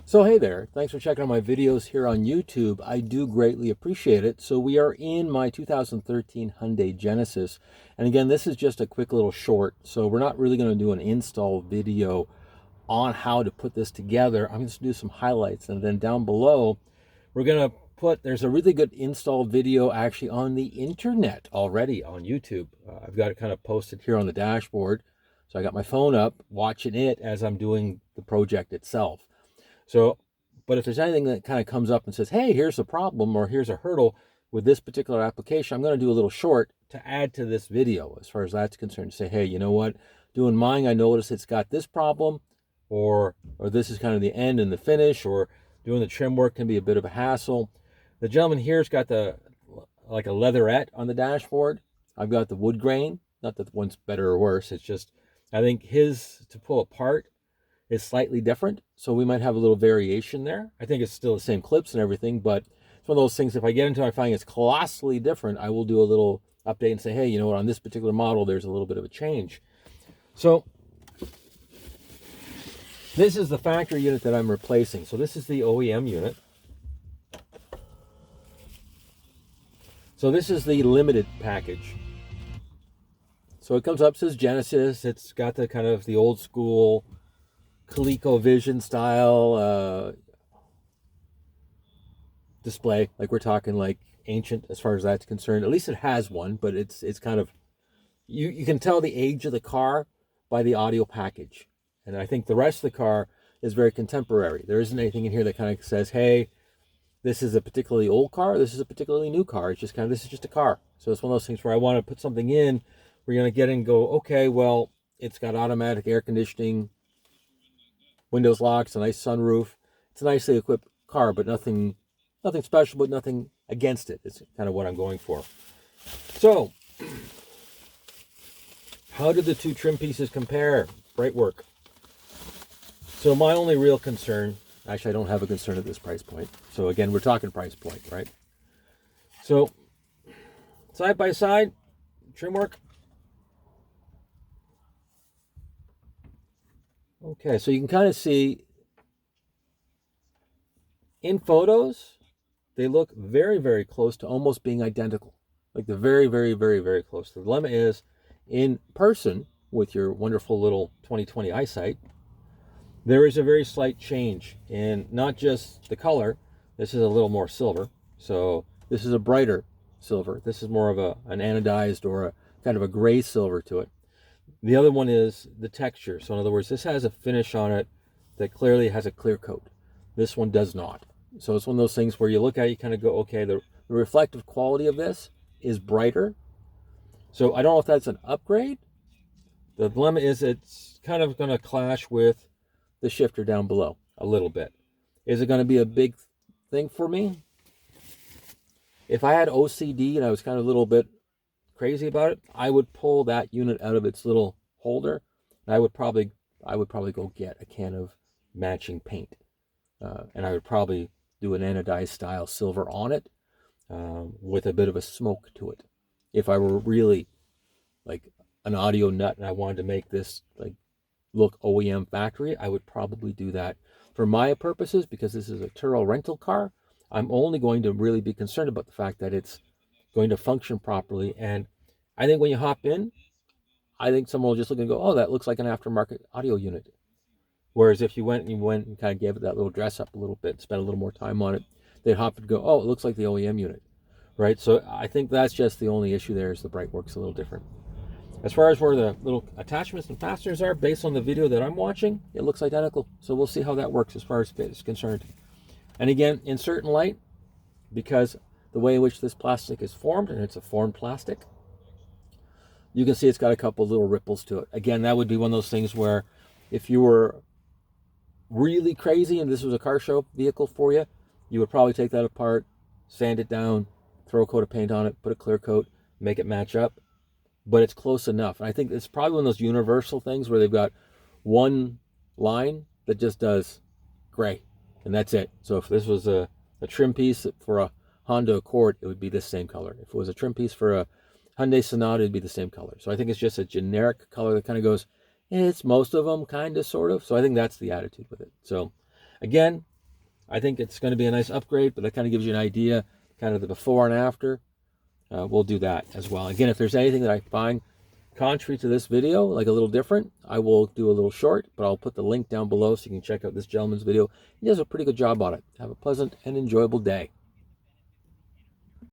So hey there, thanks for checking out my videos here on YouTube. I do greatly appreciate it. So we are in my 2013 Hyundai Genesis. And again, this is just a quick little short. So we're not really going to do an install video on how to put this together. I'm just going to do some highlights. And then down below, we're going to there's a really good install video actually on the internet already on YouTube. I've got it kind of posted here on the dashboard. So I got my phone up, watching it as I'm doing the project itself. So, but if there's anything that kind of comes up and says, hey, here's a problem or here's a hurdle with this particular application, I'm going to do a little short to add to this video as far as that's concerned. To say, hey, you know what? Doing mine, I notice it's got this problem, or this is kind of the end and the finish, or doing the trim work can be a bit of a hassle. The gentleman here's got like a leatherette on the dashboard. I've got the wood grain. Not that one's better or worse. It's just, I think his to pull apart is slightly different, so we might have a little variation there. I think it's still the same clips and everything, but it's one of those things, if I get into it and I find it's colossally different, I will do a little update and say, hey, you know what, on this particular model, there's a little bit of a change. So this is the factory unit that I'm replacing. So this is the OEM unit. So this is the limited package. So it comes up, says Genesis. It's got the kind of the old school ColecoVision style display, like we're talking like ancient as far as that's concerned. At least it has one, but it's kind of, you can tell the age of the car by the audio package. And I think the rest of the car is very contemporary. There isn't anything in here that kind of says, hey, this is a particularly old car, this is a particularly new car. It's just kind of, this is just a car. So it's one of those things where I want to put something in, we're going to get in and go, okay, well, it's got automatic air conditioning, windows locks, a nice sunroof. It's a nicely equipped car, but nothing special, but nothing against it. It's kind of what I'm going for. So, how did the two trim pieces compare? Bright work. So my only real concern, actually I don't have a concern at this price point. So again, we're talking price point, right? So, side by side, trim work. Okay, so you can kind of see in photos, they look very, very close to almost being identical. Like they're very, very, very, very close. The dilemma is, in person, with your wonderful little 20/20 eyesight, there is a very slight change in not just the color. This is a little more silver. So this is a brighter silver. This is more of an anodized or a kind of a gray silver to it. The other one is the texture. So in other words, this has a finish on it that clearly has a clear coat. This one does not. So it's one of those things where you look at it, you kind of go, okay, the reflective quality of this is brighter. So I don't know if that's an upgrade. The dilemma is it's kind of going to clash with the shifter down below a little bit. Is it going to be a big thing for me? If I had OCD and I was kind of a little bit crazy about it, I would pull that unit out of its little holder, and I would probably go get a can of matching paint, and I would probably do an anodized style silver on it, with a bit of a smoke to it. If I were really like an audio nut and I wanted to make this like look OEM factory, I would probably do that. For my purposes, because this is a Turo rental car, I'm only going to really be concerned about the fact that it's going to function properly. And I think when you hop in, I think someone will just look and go, oh, that looks like an aftermarket audio unit. Whereas if you went and kind of gave it that little dress up a little bit, spent a little more time on it, they'd hop and go, oh, it looks like the OEM unit, right? So I think that's just the only issue there, is the bright work's a little different. As far as where the little attachments and fasteners are, based on the video that I'm watching, it looks identical. So we'll see how that works as far as fit is concerned. And again, in certain light, because the way in which this plastic is formed, and it's a formed plastic, you can see it's got a couple little ripples to it. Again, that would be one of those things where if you were really crazy and this was a car show vehicle for you, you would probably take that apart, sand it down, throw a coat of paint on it, put a clear coat, make it match up. But it's close enough. And I think it's probably one of those universal things where they've got one line that just does gray, and that's it. So if this was a trim piece for a Honda Accord, it would be the same color. If it was a trim piece for a Hyundai Sonata, it'd be the same color. So I think it's just a generic color that kind of goes, it's most of them, kind of, sort of. So I think that's the attitude with it. So again, I think it's going to be a nice upgrade, but that kind of gives you an idea, kind of the before and after. We'll do that as well. Again, if there's anything that I find contrary to this video, like a little different, I will do a little short, but I'll put the link down below so you can check out this gentleman's video. He does a pretty good job on it. Have a pleasant and enjoyable day.